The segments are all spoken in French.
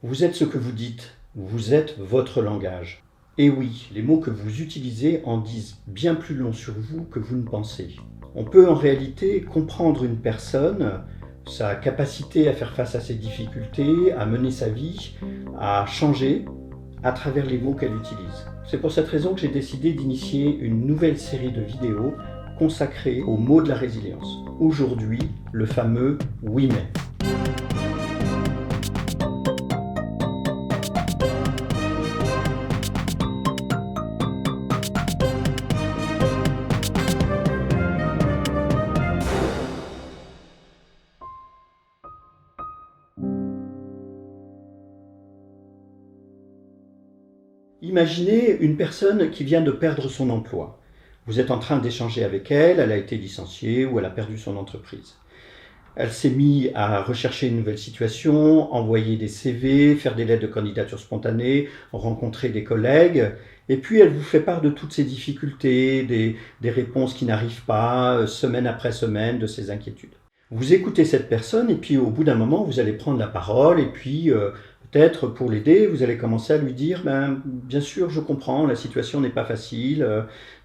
Vous êtes ce que vous dites, vous êtes votre langage. Et oui, les mots que vous utilisez en disent bien plus long sur vous que vous ne pensez. On peut en réalité comprendre une personne, sa capacité à faire face à ses difficultés, à mener sa vie, à changer à travers les mots qu'elle utilise. C'est pour cette raison que j'ai décidé d'initier une nouvelle série de vidéos consacrée aux mots de la résilience. Aujourd'hui, le fameux « oui mais ». Imaginez une personne qui vient de perdre son emploi. Vous êtes en train d'échanger avec elle, elle a été licenciée ou elle a perdu son entreprise. Elle s'est mise à rechercher une nouvelle situation, envoyer des CV, faire des lettres de candidature spontanées, rencontrer des collègues. Et puis elle vous fait part de toutes ses difficultés, des réponses qui n'arrivent pas, semaine après semaine, de ses inquiétudes. Vous écoutez cette personne et puis au bout d'un moment, vous allez prendre la parole et puis peut-être pour l'aider, vous allez commencer à lui dire bien sûr, je comprends, la situation n'est pas facile,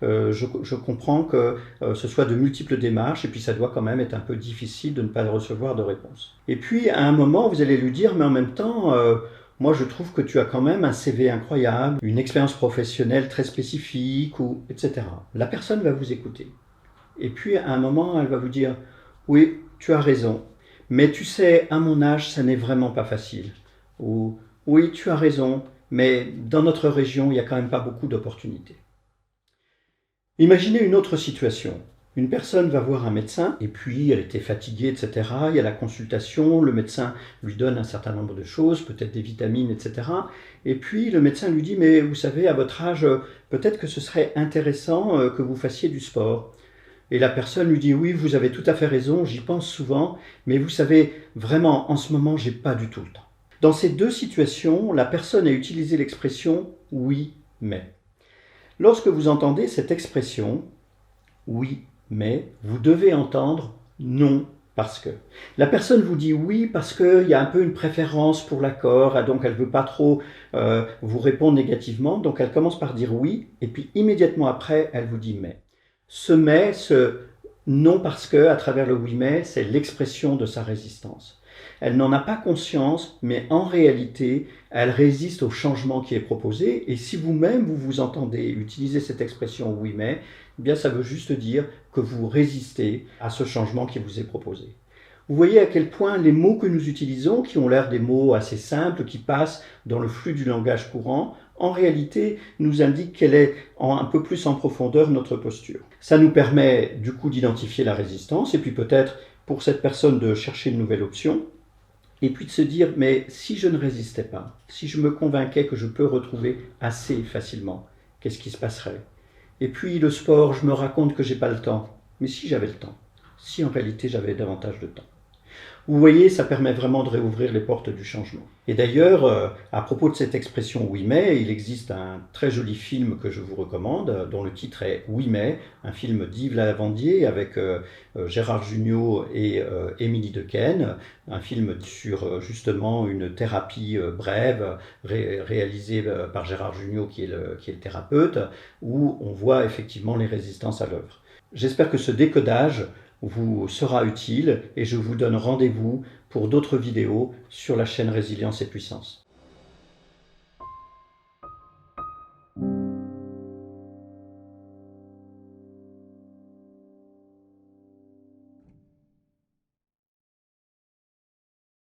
je comprends que ce soit de multiples démarches et puis ça doit quand même être un peu difficile de ne pas recevoir de réponse. Et puis à un moment, vous allez lui dire mais en même temps, moi je trouve que tu as quand même un CV incroyable, une expérience professionnelle très spécifique, etc. La personne va vous écouter. Et puis à un moment, elle va vous dire oui, tu as raison, mais tu sais, à mon âge, ça n'est vraiment pas facile. Ou oui, tu as raison, mais dans notre région, il n'y a quand même pas beaucoup d'opportunités. Imaginez une autre situation. Une personne va voir un médecin, et puis elle était fatiguée, etc. Il y a la consultation, le médecin lui donne un certain nombre de choses, peut-être des vitamines, etc. Et puis le médecin lui dit, mais vous savez, à votre âge, peut-être que ce serait intéressant que vous fassiez du sport. Et la personne lui dit, oui, vous avez tout à fait raison, j'y pense souvent, mais vous savez, vraiment, en ce moment, j'ai pas du tout le temps. Dans ces deux situations, la personne a utilisé l'expression « oui, mais ». Lorsque vous entendez cette expression « oui, mais », vous devez entendre « non, parce que ». La personne vous dit « oui » parce qu'il y a un peu une préférence pour l'accord, et donc elle ne veut pas trop vous répondre négativement, donc elle commence par dire « oui » et puis immédiatement après, elle vous dit « mais ». Ce « mais », ce « non parce que » à travers le « oui, mais », c'est l'expression de sa résistance. Elle n'en a pas conscience, mais en réalité, elle résiste au changement qui est proposé. Et si vous-même, vous vous entendez utiliser cette expression « oui mais », eh bien ça veut juste dire que vous résistez à ce changement qui vous est proposé. Vous voyez à quel point les mots que nous utilisons, qui ont l'air des mots assez simples, qui passent dans le flux du langage courant, en réalité nous indiquent quelle est un peu plus en profondeur notre posture. Ça nous permet du coup d'identifier la résistance et puis peut-être pour cette personne de chercher une nouvelle option. Et puis de se dire, mais si je ne résistais pas, si je me convainquais que je peux retrouver assez facilement, qu'est-ce qui se passerait? Et puis le sport, je me raconte que j'ai pas le temps. Mais si j'avais le temps, si en réalité j'avais davantage de temps. Vous voyez, ça permet vraiment de réouvrir les portes du changement. Et d'ailleurs, à propos de cette expression « oui mais », il existe un très joli film que je vous recommande, dont le titre est « Oui mais », un film d'Yves Lavandier avec Gérard Jugnot et Émilie Dequesne, un film sur justement une thérapie brève réalisée par Gérard Jugnot qui est le thérapeute, où on voit effectivement les résistances à l'œuvre. J'espère que ce décodage vous sera utile et je vous donne rendez-vous pour d'autres vidéos sur la chaîne Résilience et Puissance.